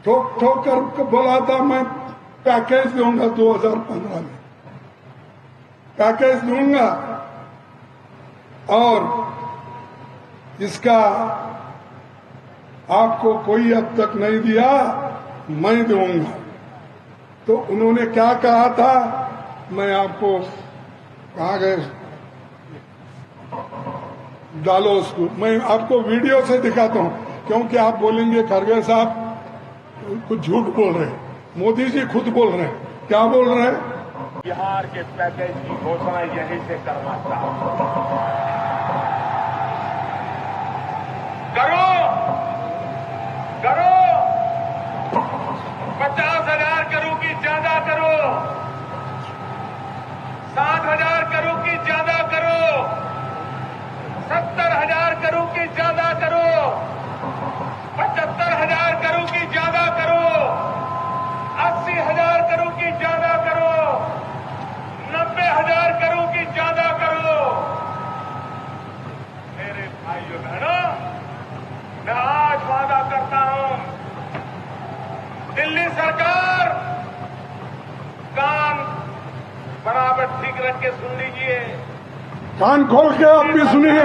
ठोक ठोक कर बोला था मैं पैकेज दूंगा 2015 में, पैकेज दूंगा और इसका आपको कोई अब तक नहीं दिया, मैं दूंगा। तो उन्होंने क्या कहा था, मैं आपको कहाँ गए, डालो उसको, मैं आपको वीडियो से दिखाता हूं, क्योंकि आप बोलेंगे खरगे साहब कुछ झूठ बोल रहे हैं। मोदी जी खुद बोल रहे हैं, क्या बोल रहे हैं? बिहार के पैकेज की घोषणा यहीं से करना चाहता करो 50,000 करो कि ज्यादा करो, 60,000 करो कि ज्यादा करो, 70,000 करो कि ज्यादा करो, 75,000 करो कि ज्यादा करो, 80,000 करो कि ज्यादा करो, 90,000 करो कि ज्यादा करो। मेरे भाइयों बहनों, मैं आज वादा करता हूं, दिल्ली सरकार कान बराबर ठीक रख के सुन लीजिए, कान खोल के आप भी सुनिए।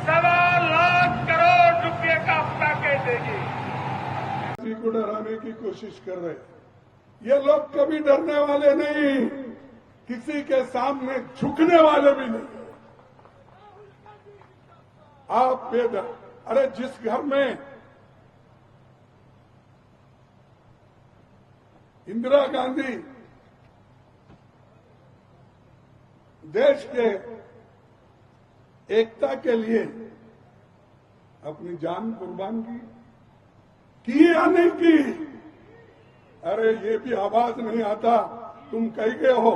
1.25 लाख करोड़ रुपए का पैकेज देगी। किसी को डराने की कोशिश कर रहे, ये लोग कभी डरने वाले नहीं, किसी के सामने झुकने वाले भी नहीं। आप बेडर, अरे जिस घर में इंदिरा गांधी देश के एकता के लिए अपनी जान कुर्बान की या नहीं की? अरे ये भी आवाज नहीं आता, तुम कह गए हो।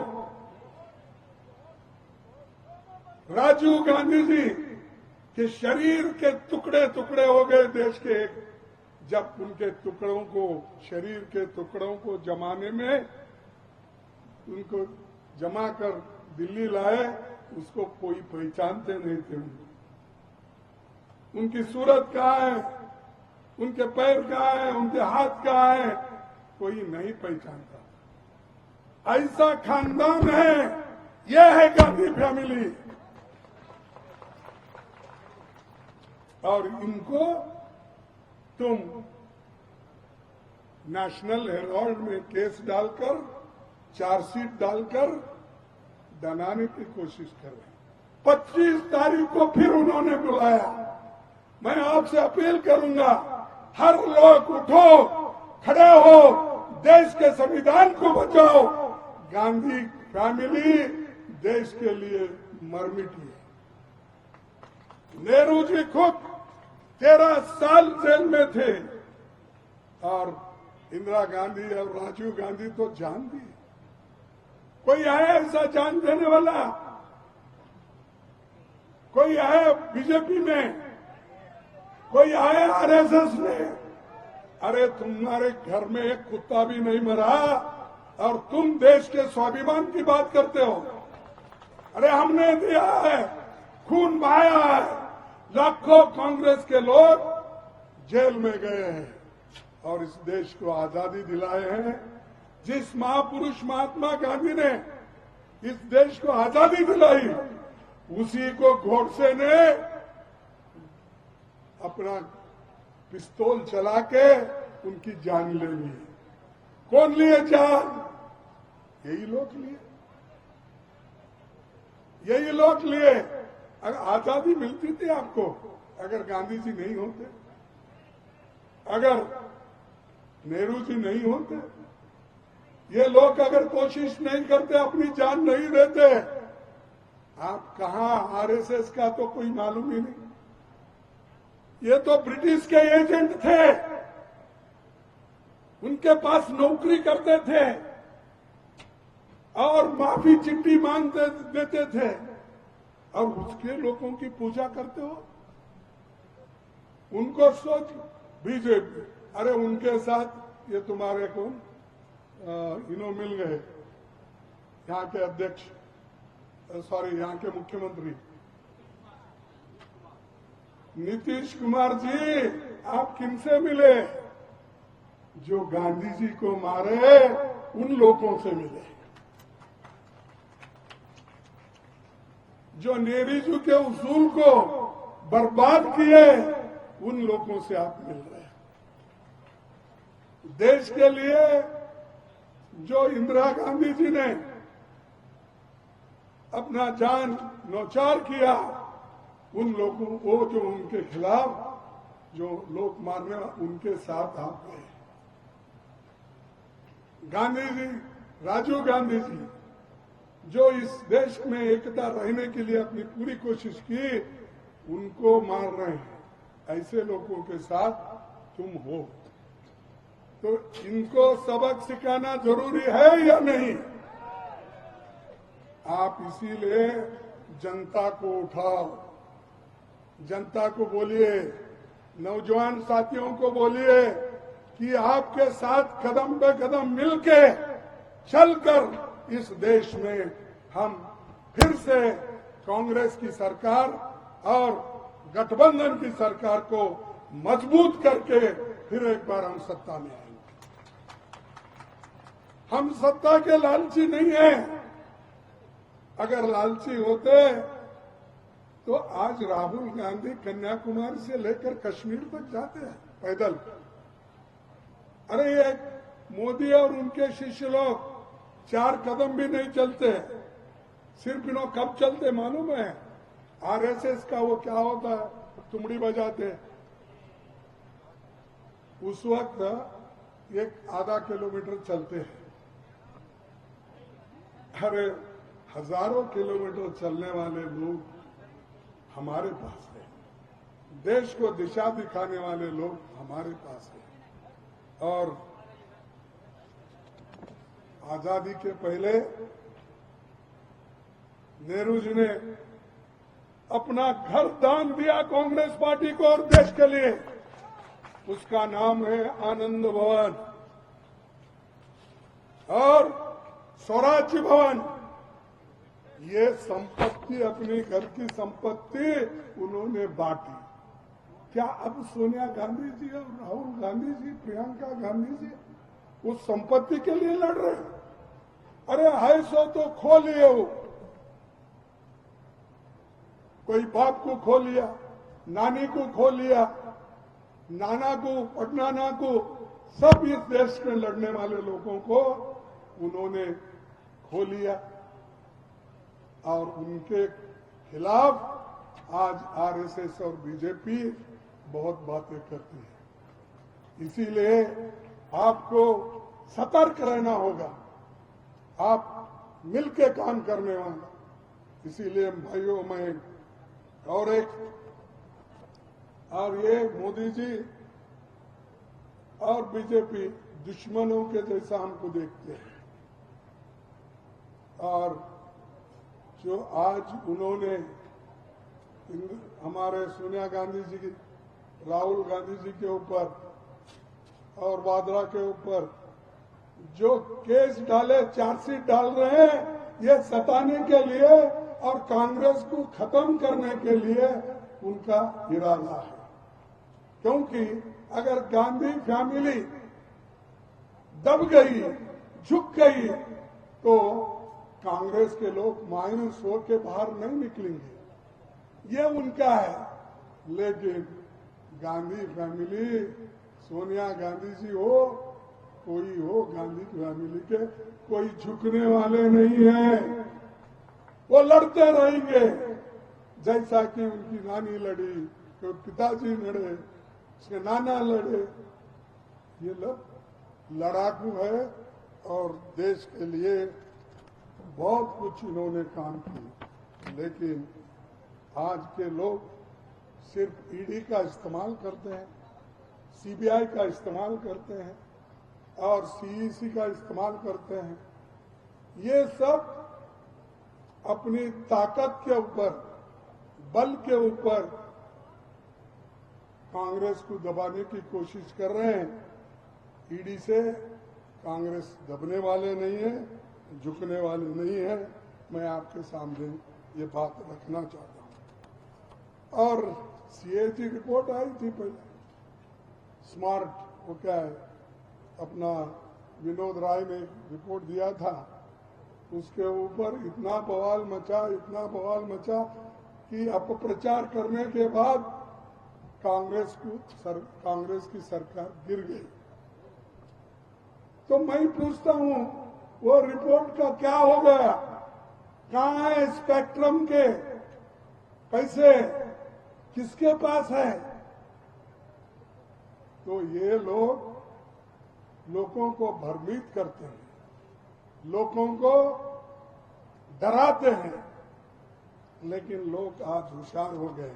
राजीव गांधी जी के शरीर के टुकड़े टुकड़े हो गए देश के, जब उनके टुकड़ों को, शरीर के टुकड़ों को जमाने में उनको जमा कर दिल्ली लाए, उसको कोई पहचानते नहीं थे। उनकी सूरत कहाँ है, उनके पैर कहाँ है, उनके हाथ कहाँ है, कोई नहीं पहचानता। ऐसा खानदान है, यह है गांधी फैमिली। और इनको तुम नेशनल हेराल्ड में केस डालकर, चार्जशीट डालकर दनाने की कोशिश कर रहे हैं। 25 तारीख को फिर उन्होंने बुलाया। मैं आपसे अपील करूंगा, हर लोग उठो, खड़े हो, देश के संविधान को बचाओ। गांधी फैमिली देश के लिए मर मिटी है। नेहरू जी खुद 13 साल जेल में थे और इंदिरा गांधी और राजीव गांधी तो जान दी। कोई है ऐसा जान देने वाला? कोई है बीजेपी में? कोई है आरएसएस में? अरे तुम्हारे घर में एक कुत्ता भी नहीं मरा और तुम देश के स्वाभिमान की बात करते हो। अरे हमने दिया है, खून बहाया है, लाखों कांग्रेस के लोग जेल में गए हैं और इस देश को आजादी दिलाए हैं। जिस महापुरुष महात्मा गांधी ने इस देश को आजादी दिलाई, उसी को गोडसे ने अपना पिस्तौल चला के उनकी जान ले ली। कौन लिए जान? यही लोग लिए, यही लोग लिए। अगर आजादी मिलती थी आपको, अगर गांधी जी नहीं होते, अगर नेहरू जी नहीं होते, ये लोग अगर कोशिश नहीं करते, अपनी जान नहीं देते, आप कहां? आरएसएस का तो कोई मालूम ही नहीं। ये तो ब्रिटिश के एजेंट थे, उनके पास नौकरी करते थे और माफी चिट्ठी मांग देते थे और उसके लोगों की पूजा करते हो। उनको सोच बीजेपी, अरे उनके साथ ये तुम्हारे कौन इन्हों मिल गए, यहाँ के अध्यक्ष, सॉरी यहाँ के मुख्यमंत्री नीतीश कुमार जी, आप किनसे मिले? जो गांधी जी को मारे उन लोगों से मिले, जो नेहरू के उसूल को बर्बाद किए उन लोगों से आप मिल रहे हैं। देश के लिए जो इंदिरा गांधी जी ने अपना जान न्यौछावर किया, उन लोगों को जो उनके खिलाफ जो लोग मारने उनके साथ आप गए। गांधी जी, राजीव गांधी जी जो इस देश में एकता रहने के लिए अपनी पूरी कोशिश की, उनको मार रहे हैं। ऐसे लोगों के साथ तुम हो, तो इनको सबक सिखाना जरूरी है या नहीं? आप इसीलिए जनता को उठाओ, जनता को बोलिए, नौजवान साथियों को बोलिए कि आपके साथ कदम पे कदम मिलके चलकर इस देश में हम फिर से कांग्रेस की सरकार और गठबंधन की सरकार को मजबूत करके फिर एक बार हम सत्ता में आएंगे। हम सत्ता के लालची नहीं हैं। अगर लालची होते तो आज राहुल गांधी कन्याकुमारी से लेकर कश्मीर तक जाते हैं पैदल। अरे ये मोदी और उनके शिष्य लोग 4 कदम भी नहीं चलते, सिर्फ इन्हों कब चलते मालूम है? आरएसएस का वो क्या होता है, तुमड़ी बजाते, उस वक्त 1-आधा किलोमीटर चलते हैं। अरे हजारों किलोमीटर चलने वाले लोग हमारे पास है, देश को दिशा दिखाने वाले लोग हमारे पास है। और आजादी के पहले नेहरू जी ने अपना घर दान दिया कांग्रेस पार्टी को और देश के लिए, उसका नाम है आनंद भवन और स्वराज्य भवन। ये संपत्ति, अपनी घर की संपत्ति उन्होंने बांटी। क्या अब सोनिया गांधी जी और राहुल गांधी जी, प्रियंका गांधी जी उस संपत्ति के लिए लड़ रहे हैं? अरे है सो तो खो लिए हो, कोई बाप को खो लिया, नानी को खो लिया, नाना को, पटनाना को, सब इस देश में लड़ने वाले लोगों को उन्होंने खो लिया। और उनके खिलाफ आज आरएसएस और बीजेपी बहुत बातें करती है। इसीलिए आपको सतर्क रहना होगा, आप मिलके काम करने वाले। इसीलिए भाइयों, मैं और ये मोदी जी और बीजेपी दुश्मनों के जैसा हमको देखते हैं। और जो आज उन्होंने हमारे सोनिया गांधी जी की, राहुल गांधी जी के ऊपर और वाड्रा के ऊपर जो केस डाले, चार्जशीट डाल रहे हैं, ये सताने के लिए और कांग्रेस को खत्म करने के लिए उनका इरादा है। क्योंकि अगर गांधी फैमिली दब गई, झुक गई, तो कांग्रेस के लोग मायूस होकर बाहर नहीं निकलेंगे। ये उनका है। लेकिन गांधी फैमिली, सोनिया गांधी जी हो, कोई हो, गांधी फैमिली के कोई झुकने वाले नहीं है। वो लड़ते रहेंगे, जैसा कि उनकी नानी लड़ी, तो पिताजी लड़े, उसके नाना लड़े। ये लोग लड़ाकू है और देश के लिए बहुत कुछ इन्होंने काम किया। लेकिन आज के लोग सिर्फ ईडी का इस्तेमाल करते हैं, सीबीआई का इस्तेमाल करते हैं और सीईसी का इस्तेमाल करते हैं। ये सब अपनी ताकत के ऊपर, बल के ऊपर कांग्रेस को दबाने की कोशिश कर रहे हैं। ईडी से कांग्रेस दबने वाले नहीं है, झुकने वाले नहीं है। मैं आपके सामने ये बात रखना चाहता हूं। और सीएजी रिपोर्ट आई थी पहले, स्मार्ट, वो क्या है, अपना विनोद राय ने रिपोर्ट दिया था, उसके ऊपर इतना बवाल मचा कि अपप्रचार करने के बाद कांग्रेस की सरकार गिर गई। तो मैं पूछता हूं, वो रिपोर्ट का क्या हो गया? कहां है स्पेक्ट्रम के पैसे? किसके पास है? तो ये लोगों को भ्रमित करते हैं, लोगों को डराते हैं, लेकिन लोग आज होशियार हो गए।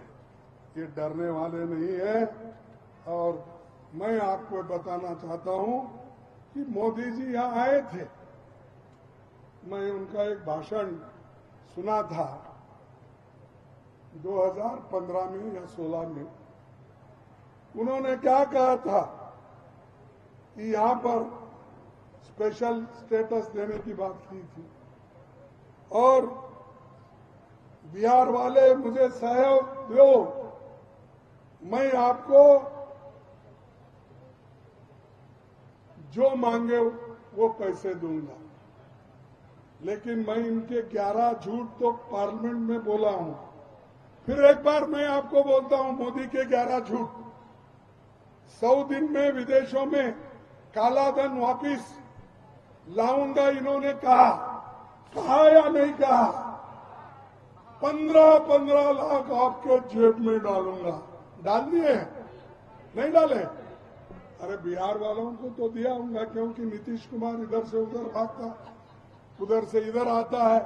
ये डरने वाले नहीं है। और मैं आपको बताना चाहता हूं कि मोदी जी यहां आए थे, मैं उनका एक भाषण सुना था 2015 में या 16 में। उन्होंने क्या कहा था कि यहां पर स्पेशल स्टेटस देने की बात की थी और बिहार वाले मुझे सहयोग दो, मैं आपको जो मांगे वो पैसे दूंगा। लेकिन मैं इनके 11 झूठ तो पार्लियामेंट में बोला हूं। फिर एक बार मैं आपको बोलता हूं मोदी के 11 झूठ। 100 दिन में विदेशों में काला धन वापिस लाऊंगा, इन्होंने कहा या नहीं कहा? 15 लाख आपके जेब में डालूंगा। डाल दिए? नहीं डाले? अरे बिहार वालों को तो दिया होगा, क्योंकि नीतीश कुमार इधर से उधर भागता, उधर से इधर आता है।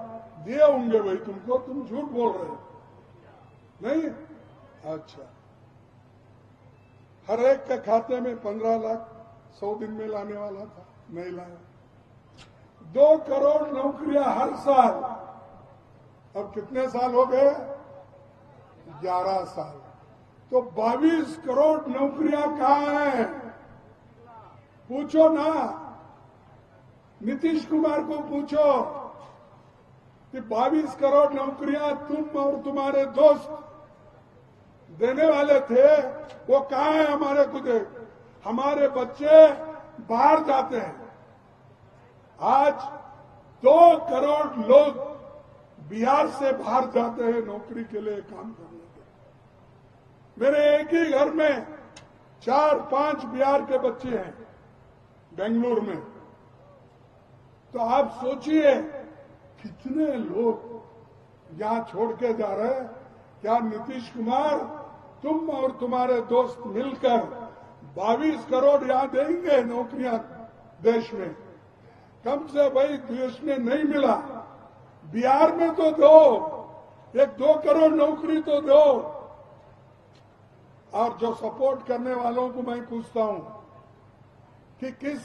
दिए होंगे भाई तुमको, तुम झूठ बोल रहे हो। नहीं? अच्छा, हर एक के खाते में 15 लाख 100 दिन में लाने वाला था, नहीं लाया। 2 करोड़ नौकरियां हर साल। अब कितने साल हो गए? 11 साल। तो 22 करोड़ नौकरियां कहां हैं? पूछो ना, नीतीश कुमार को पूछो कि 22 करोड़ नौकरियां तुम और तुम्हारे दोस्त देने वाले थे, वो कहां है? हमारे खुद हमारे बच्चे बाहर जाते हैं। आज 2 करोड़ लोग बिहार से बाहर जाते हैं नौकरी के लिए, काम करने के लिए। मेरे एक ही घर में 4-5 बिहार के बच्चे हैं बेंगलुरु में। तो आप सोचिए कितने लोग यहां छोड़ के जा रहे हैं। क्या नीतीश कुमार तुम और तुम्हारे दोस्त मिलकर 22 करोड़ यहां देंगे नौकरियां देश में? कम से भाई देश में नहीं मिला, बिहार में तो दो, 1-2 करोड़ नौकरी तो दो। और जो सपोर्ट करने वालों को मैं पूछता हूं कि किस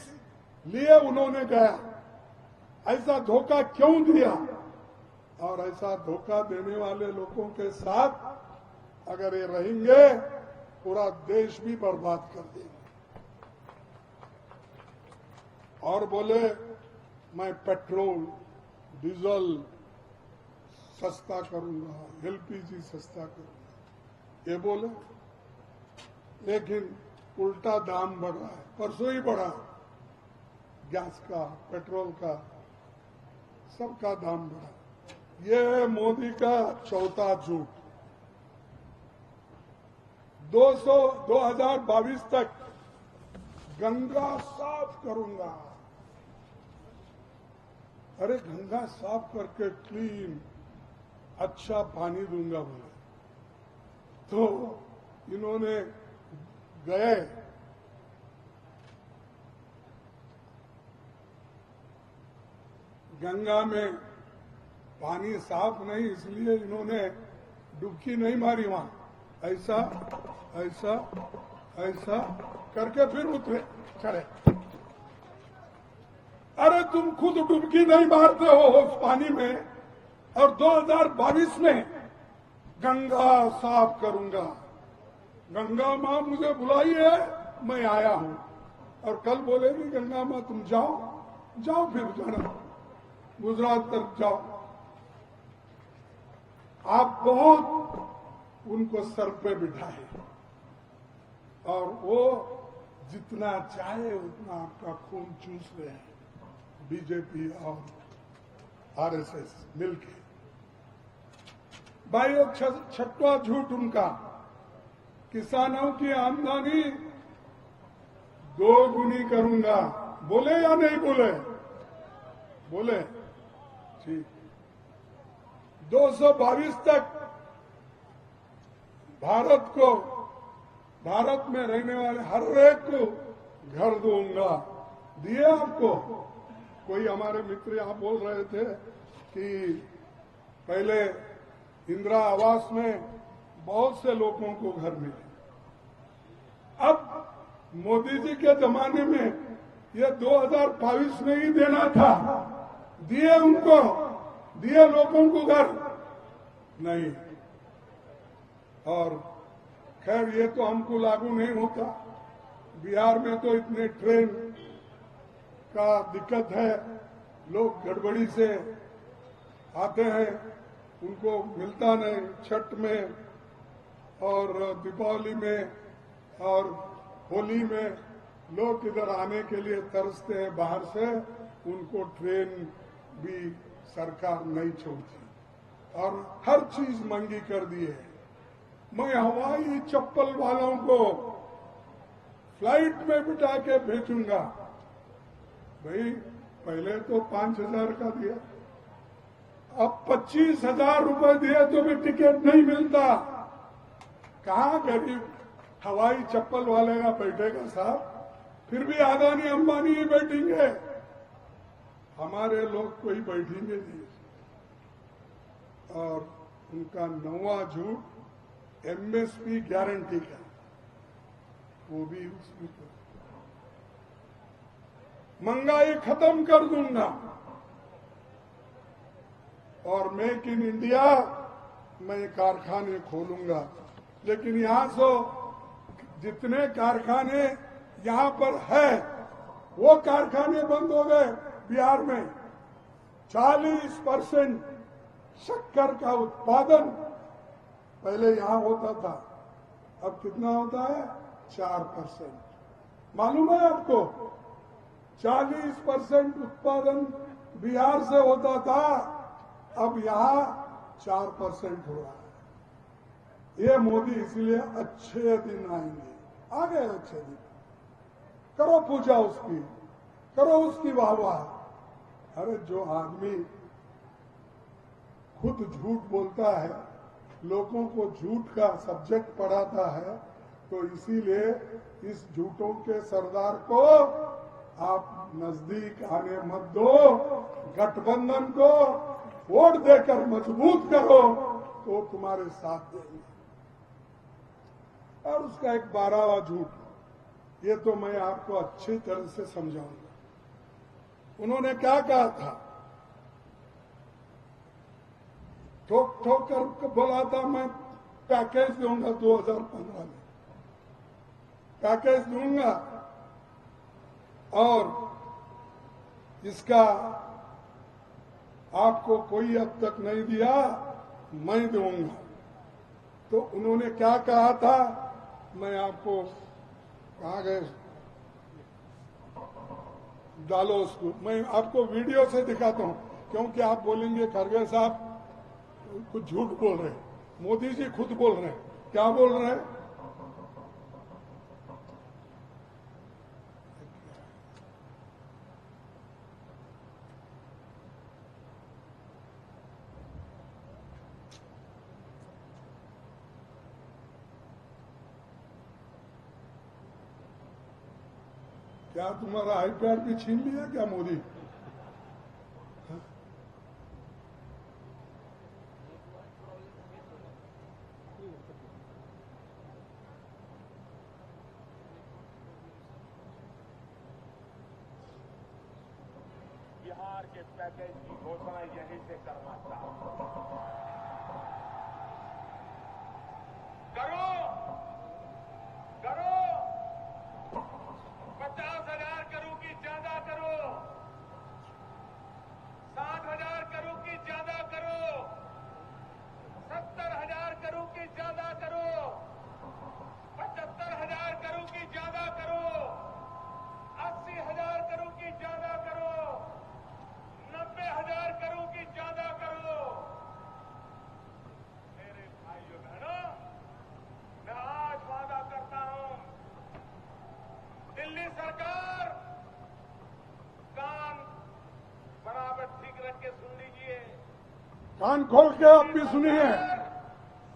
लिए उन्होंने गया, ऐसा धोखा क्यों दिया? और ऐसा धोखा देने वाले लोगों के साथ अगर ये रहेंगे, पूरा देश भी बर्बाद कर देंगे। और बोले मैं पेट्रोल डीजल सस्ता करूंगा, एलपीजी सस्ता करूंगा, ये बोले। लेकिन उल्टा दाम बढ़ रहा है, परसों ही बढ़ा। गैस का, पेट्रोल का, सबका दाम बढ़ा। ये है मोदी का चौथा झूठ। 2022 तक गंगा साफ करूंगा। अरे गंगा साफ करके क्लीन अच्छा पानी दूंगा बोले। तो इन्होंने गए गंगा में, पानी साफ नहीं इसलिए इन्होंने डुबकी नहीं मारी वहां। ऐसा ऐसा ऐसा करके फिर उतरे, चले। अरे तुम खुद डुबकी नहीं मारते हो उस पानी में, और 2022 में गंगा साफ करूंगा। गंगा मां मुझे बुलाई है, मैं आया हूं। और कल बोलेगी गंगा मां तुम जाओ फिर जाना, गुजरात तक जाओ। आप बहुत उनको सर पे बिठाए और वो जितना चाहे उतना आपका खून चूस रहे हैं बीजेपी और आरएसएस मिलके। भाइयों, छठवां झूठ उनका, किसानों की आमदनी 2 गुनी करूंगा। बोले या नहीं बोले? बोले, ठीक। 222 तक भारत में रहने वाले हर एक को घर दूंगा। दिए आपको? कोई हमारे मित्र यहां बोल रहे थे कि पहले इंदिरा आवास में बहुत से लोगों को घर मिले, अब मोदी जी के जमाने में ये 2022 में ही देना था। दिए उनको? दिए लोगों को घर? नहीं। और खैर ये तो हमको लागू नहीं होता। बिहार में तो इतने ट्रेन का दिक्कत है, लोग गड़बड़ी से आते हैं, उनको मिलता नहीं। छठ में और दीपावली में और होली में लोग इधर आने के लिए तरसते हैं बाहर से, उनको ट्रेन भी सरकार नहीं छोड़ती और हर चीज महंगी कर दी है। मैं हवाई चप्पल वालों को फ्लाइट में बिठा के भेजूंगा। भाई पहले तो 5,000 का दिया, अब 25,000 रुपए दिए तो भी टिकट नहीं मिलता। कहाँ गरीब हवाई चप्पल वाले का बैठेगा साहब? फिर भी अदानी अंबानी ही बैठेंगे, हमारे लोग कोई बैठेंगे नहीं। और उनका 9वां झूठ एमएसपी गारंटी का, वो भी उसमें महंगाई खत्म कर दूंगा और मेक इन इंडिया मैं कारखाने खोलूंगा। लेकिन यहां से जितने कारखाने यहां पर है वो कारखाने बंद हो गए। बिहार में 40% शक्कर का उत्पादन पहले यहां होता था, अब कितना होता है? 4%। मालूम है आपको? 40% उत्पादन बिहार से होता था, अब यहां 4% हो रहा है। ये मोदी इसलिए अच्छे दिन आएंगे, आ गए अच्छे दिन। करो पूजा उसकी, करो उसकी वाहवाह। अरे जो आदमी खुद झूठ बोलता है, लोगों को झूठ का सब्जेक्ट पढ़ाता है, तो इसीलिए इस झूठों के सरदार को आप नजदीक आने मत दो। गठबंधन को वोट देकर मजबूत करो तो तुम्हारे साथ देंगे। और उसका एक 12वां झूठ, ये तो मैं आपको अच्छी तरह से समझाऊंगा। उन्होंने क्या कहा था? ठोक ठोक कर बोला था मैं पैकेज दूंगा 2015 में, पैकेज दूंगा और इसका आपको कोई अब तक नहीं दिया, मैं दूंगा। तो उन्होंने क्या कहा था? मैं आपको, कहाँ गए, डालो उसको, मैं आपको वीडियो से दिखाता हूं, क्योंकि आप बोलेंगे खरगे साहब कुछ झूठ बोल रहे हैं। मोदी जी खुद बोल रहे हैं। क्या बोल रहे हैं? क्या तुम्हारा आईपैड भी छीन लिया क्या मोदी? बिहार के पैकेज की घोषणा यहीं से करना चाहता करो करो 50,000 करो कि ज्यादा करो, 60,000 करो कि ज्यादा करो, 70,000 करो कि ज्यादा करो, 75,000 करो कि ज्यादा करो, सरकार कान बराबर ठीक रख के सुन लीजिए। कान खोल के आप भी सुनिए।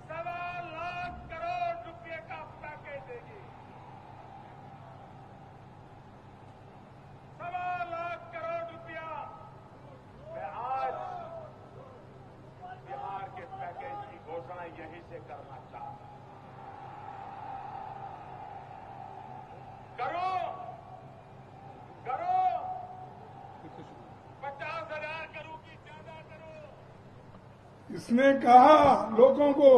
1.25 लाख करोड़ रुपए का पैकेज देगी। 1.25 लाख करोड़ रुपया मैं आज बिहार के पैकेज की घोषणा यहीं से करना चाहता हूं। करो 50,000 करो कि ज्यादा करो। इसने कहा लोगों को,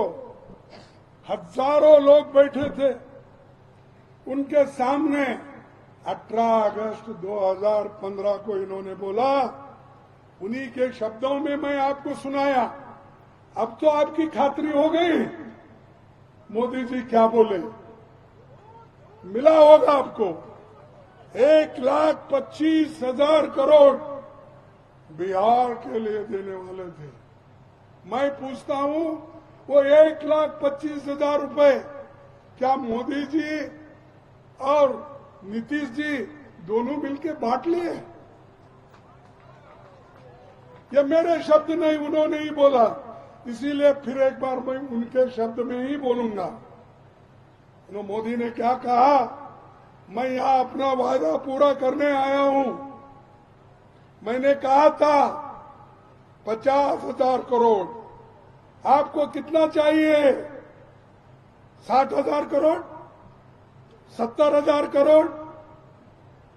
हजारों लोग बैठे थे उनके सामने। 18 अगस्त 2015 को इन्होंने बोला, उन्हीं के शब्दों में मैं आपको सुनाया। अब तो आपकी खातरी हो गई मोदी जी क्या बोले। मिला होगा आपको 1,25,000 करोड़ बिहार के लिए देने वाले थे। मैं पूछता हूं, वो 1,25,000 रुपए क्या मोदी जी और नीतीश जी दोनों मिलके बांट लिए? ये मेरे शब्द नहीं, उन्होंने ही बोला। इसीलिए फिर एक बार मैं उनके शब्द में ही बोलूंगा। मोदी ने क्या कहा, मैं यहां अपना वादा पूरा करने आया हूं। मैंने कहा था 50,000 करोड़। आपको कितना चाहिए? 60,000 करोड़, 70,000 करोड़,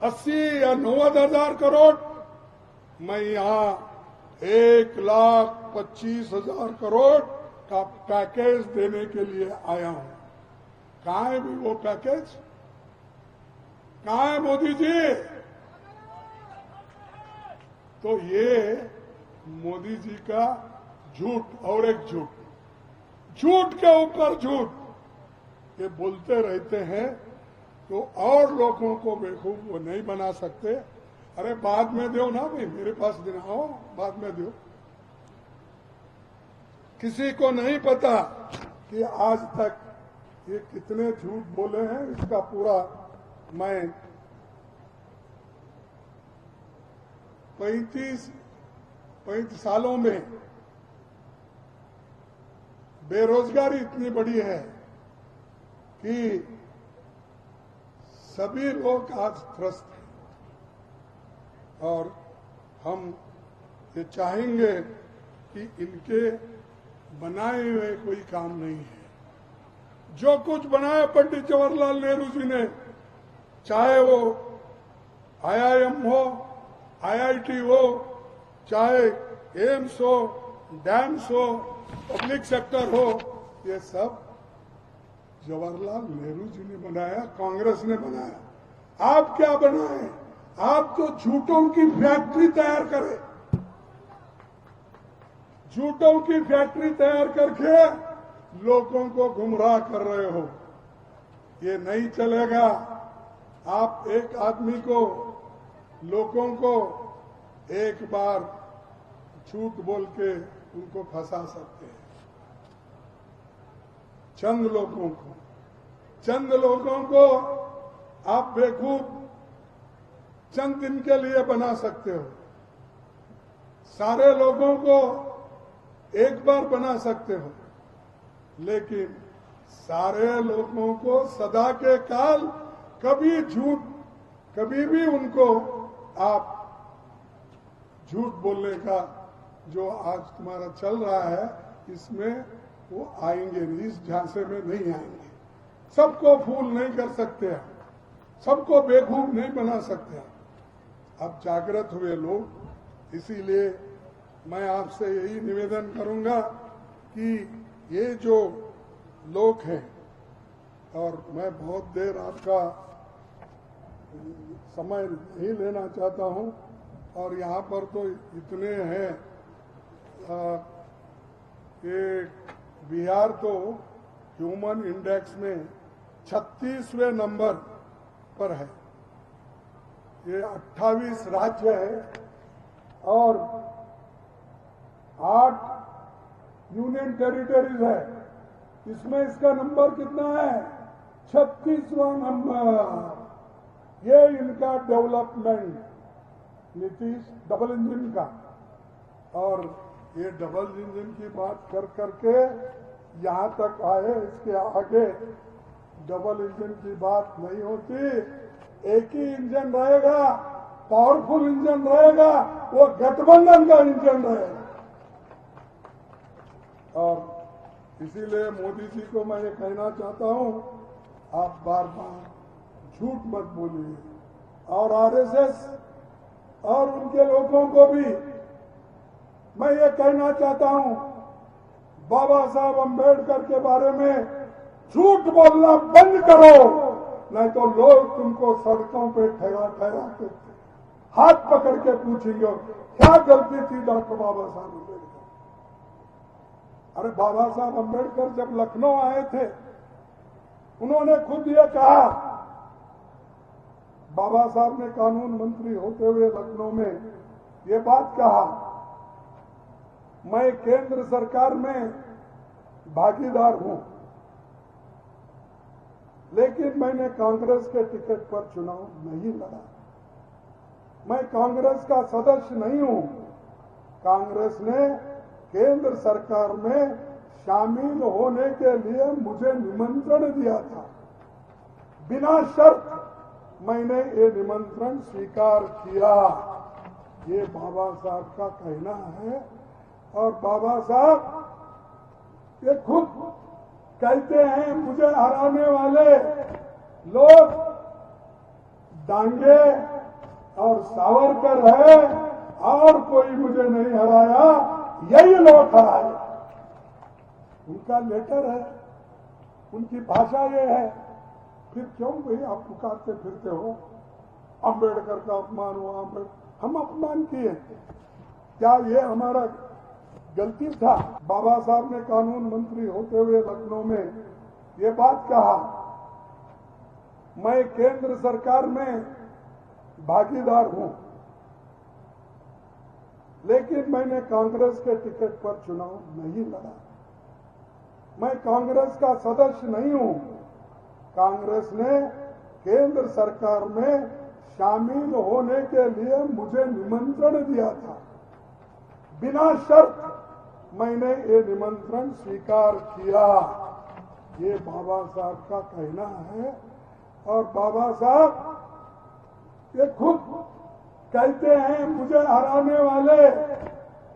80 या 90,000 करोड़? मैं यहां 1,25,000 करोड़ का पैकेज देने के लिए आया हूं। कहां है भी वो पैकेज? कहां है मोदी जी? तो ये मोदी जी का झूठ और एक झूठ, झूठ के ऊपर झूठ ये बोलते रहते हैं। तो और लोगों को बेवकूफ वो नहीं बना सकते। अरे बाद में दो ना भाई, मेरे पास देना हो, बाद में दो। किसी को नहीं पता कि आज तक ये कितने झूठ बोले हैं। इसका पूरा मैं 35 सालों में बेरोजगारी इतनी बड़ी है कि सभी लोग आज त्रस्त हैं। और हम ये चाहेंगे कि इनके बनाए हुए कोई काम नहीं है। जो कुछ बनाया पंडित जवाहरलाल नेहरू जी ने, चाहे वो IIM हो, IIT हो, चाहे एम्स हो, डैम्स हो, पब्लिक सेक्टर हो, ये सब जवाहरलाल नेहरू जी ने बनाया, कांग्रेस ने बनाया। आप क्या बनाए? आप तो झूठों की फैक्ट्री तैयार करें, झूठों की फैक्ट्री तैयार करके लोगों को गुमराह कर रहे हो। ये नहीं चलेगा। आप एक आदमी को, लोगों को एक बार झूठ बोल के उनको फंसा सकते हैं। चंद लोगों को आप बेवकूफ चंद दिन के लिए बना सकते हो। सारे लोगों को एक बार बना सकते हो, लेकिन सारे लोगों को सदा के काल कभी भी उनको आप झूठ बोलने का जो आज तुम्हारा चल रहा है, इसमें वो आएंगे नहीं, इस झांसे में नहीं आएंगे। सबको फूल नहीं कर सकते हैं, सबको बेवकूफ नहीं बना सकते हैं। अब जागृत हुए लोग, इसीलिए मैं आपसे यही निवेदन करूंगा कि ये जो लोग हैं, और मैं बहुत देर आपका समय नहीं लेना चाहता हूं, और यहाँ पर तो इतने हैं कि बिहार तो ह्यूमन इंडेक्स में 36वें नंबर पर है। ये 28 राज्य है और 8 यूनियन टेरिटरीज है। इसमें इसका नंबर कितना है? 36वां नंबर। ये इनका डेवलपमेंट नीतीश डबल इंजन का, और ये डबल इंजन की बात कर करके यहां तक आए। इसके आगे डबल इंजन की बात नहीं होती, एक ही इंजन रहेगा, पावरफुल इंजन रहेगा, वो गठबंधन का इंजन रहेगा। और इसीलिए मोदी जी को मैं ये कहना चाहता हूं, आप बार बार झूठ मत बोलिए, और आरएसएस और उनके लोगों को भी मैं ये कहना चाहता हूं, बाबा साहब अम्बेडकर के बारे में झूठ बोलना बंद करो, नहीं तो लोग तुमको सड़कों पे ठहरा ठहरा के हाथ पकड़ के पूछेंगे क्या गलती थी डॉक्टर बाबा साहब अम्बेडकर। अरे बाबा साहब अम्बेडकर जब लखनऊ आए थे, उन्होंने खुद ये कहा, बाबा साहब ने कानून मंत्री होते हुए लखनऊ में ये बात कहा, मैं केंद्र सरकार में भागीदार हूं, लेकिन मैंने कांग्रेस के टिकट पर चुनाव नहीं लड़ा। मैं कांग्रेस का सदस्य नहीं हूं। कांग्रेस ने केंद्र सरकार में शामिल होने के लिए मुझे निमंत्रण दिया था, बिना शर्त मैंने ये निमंत्रण स्वीकार किया। ये बाबा साहब का कहना है, और बाबा साहब ये खुद कहते हैं, मुझे हराने वाले लोग डांगे और सावरकर है, और कोई मुझे नहीं हराया, यही लोग हराए। उनका लेटर है, उनकी भाषा ये है। फिर क्यों भाई आप पुकारते फिरते हो अम्बेडकर का अपमान हुआ, हम अपमान किए? क्या ये हमारा गलती था? बाबा साहब ने कानून मंत्री होते हुए लखनऊ में ये बात कहा, मैं केंद्र सरकार में भागीदार हूं, लेकिन मैंने कांग्रेस के टिकट पर चुनाव नहीं लड़ा। मैं कांग्रेस का सदस्य नहीं हूं। कांग्रेस ने केंद्र सरकार में शामिल होने के लिए मुझे निमंत्रण दिया था, बिना शर्त मैंने ये निमंत्रण स्वीकार किया। ये बाबा साहब का कहना है, और बाबा साहब ये खुद कहते हैं, मुझे हराने वाले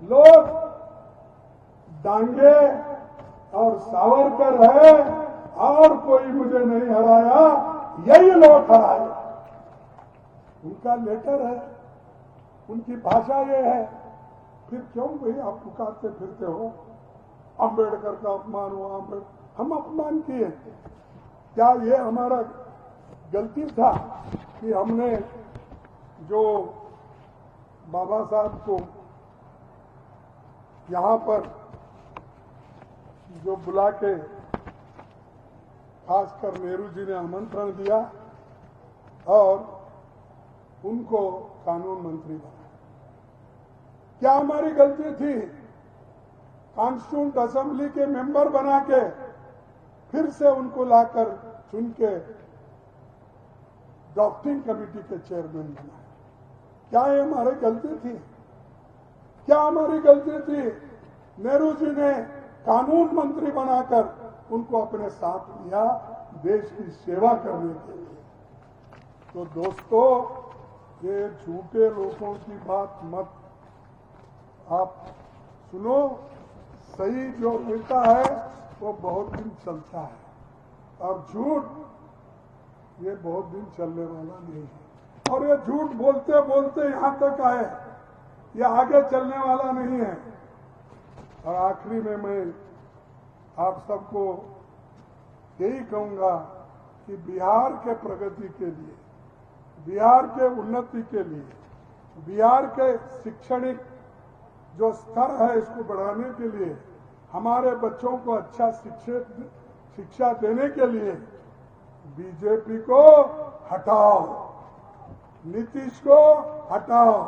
लोग डांगे और सावरकर है, और कोई मुझे नहीं हराया, यही लोग हराए। उनका लेटर है, उनकी भाषा ये है। फिर क्यों भाई आप पुकारते फिरते हो अम्बेडकर का अपमान हुआ, हम अपमान किए? क्या ये हमारा गलती था कि हमने जो बाबा साहब को यहां पर जो बुला के खासकर नेहरू जी ने आमंत्रण दिया और उनको कानून मंत्री बनाया? क्या हमारी गलती थी? कॉन्स्टिट्यूंट असेंबली के मेंबर बना के फिर से उनको लाकर चुन के ड्राफ्टिंग कमेटी के चेयरमैन बनाया? क्या ये हमारी गलती थी? क्या हमारी गलती थी? नेहरू जी ने कानून मंत्री बनाकर उनको अपने साथ लिया देश की सेवा करने के लिए। तो दोस्तों, ये झूठे लोगों की बात मत आप सुनो। सही जो मिलता है वो बहुत दिन चलता है, और झूठ ये बहुत दिन चलने वाला नहीं है। और ये झूठ बोलते बोलते यहां तक आए, ये आगे चलने वाला नहीं है। और आखिरी में मैं आप सबको यही कहूंगा कि बिहार के प्रगति के लिए, बिहार के उन्नति के लिए, बिहार के शैक्षणिक जो स्तर है इसको बढ़ाने के लिए, हमारे बच्चों को अच्छा शिक्षा देने के लिए बीजेपी को हटाओ, नीतीश को हटाओ,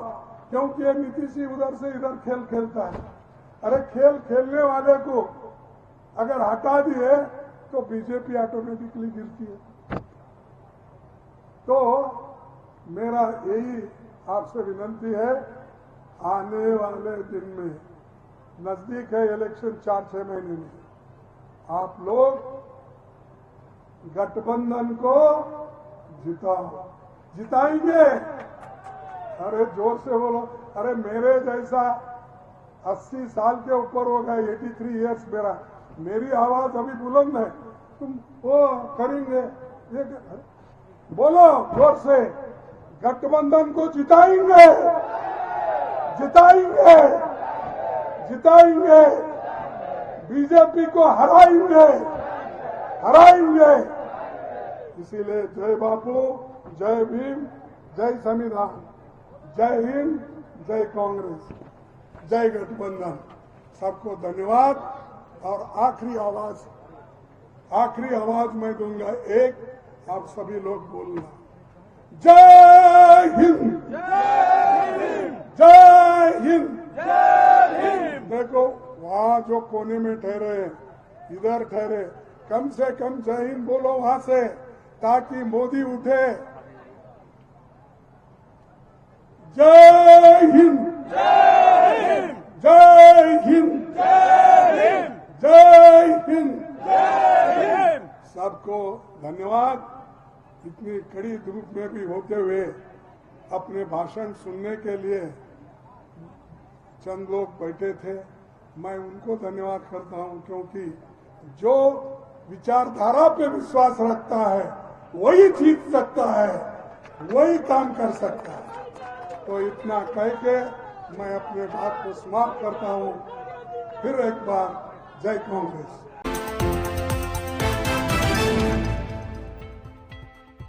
क्योंकि ये नीतीश ही उधर से इधर खेल खेलता है। अरे खेल खेलने वाले को अगर हटा दिए तो बीजेपी ऑटोमेटिकली गिरती है। तो मेरा यही आपसे विनंती है, आने वाले दिन में नजदीक है इलेक्शन 4-6 महीने में, आप लोग गठबंधन को जिताएंगे। अरे जोर से बोलो। अरे मेरे जैसा 80 साल के ऊपर हो गए, 83 इयर्स मेरी आवाज अभी बुलंद है, तुम वो करेंगे ये बोलो जोर से, गठबंधन को जिताएंगे, जिताएंगे, जिताएंगे, बीजेपी को हराएंगे, हराएंगे। इसीलिए जय बापू, जय भीम, जय संविधान, जय हिंद, जय कांग्रेस, जय गठबंधन। सबको धन्यवाद। और आखिरी आवाज मैं दूंगा, एक, आप सभी लोग बोलना, जय हिंद, जय हिंद, जय हिंद। देखो वहां जो कोने में ठहरे, इधर ठहरे, कम से कम जय हिंद बोलो वहां से, ताकि मोदी उठे। जय हिंद, जय हिंद, जय हिंद, जय हिंद, जय हिंद, जय हिंद। सबको धन्यवाद। इतनी कड़ी धूप में भी होते हुए अपने भाषण सुनने के लिए चंद लोग बैठे थे, मैं उनको धन्यवाद करता हूं, क्योंकि जो विचारधारा पे विश्वास रखता है वही जीत सकता है, वही काम कर सकता है। तो इतना कह के मैं अपने बात को समाप्त करता हूं। फिर एक बार जय कांग्रेस।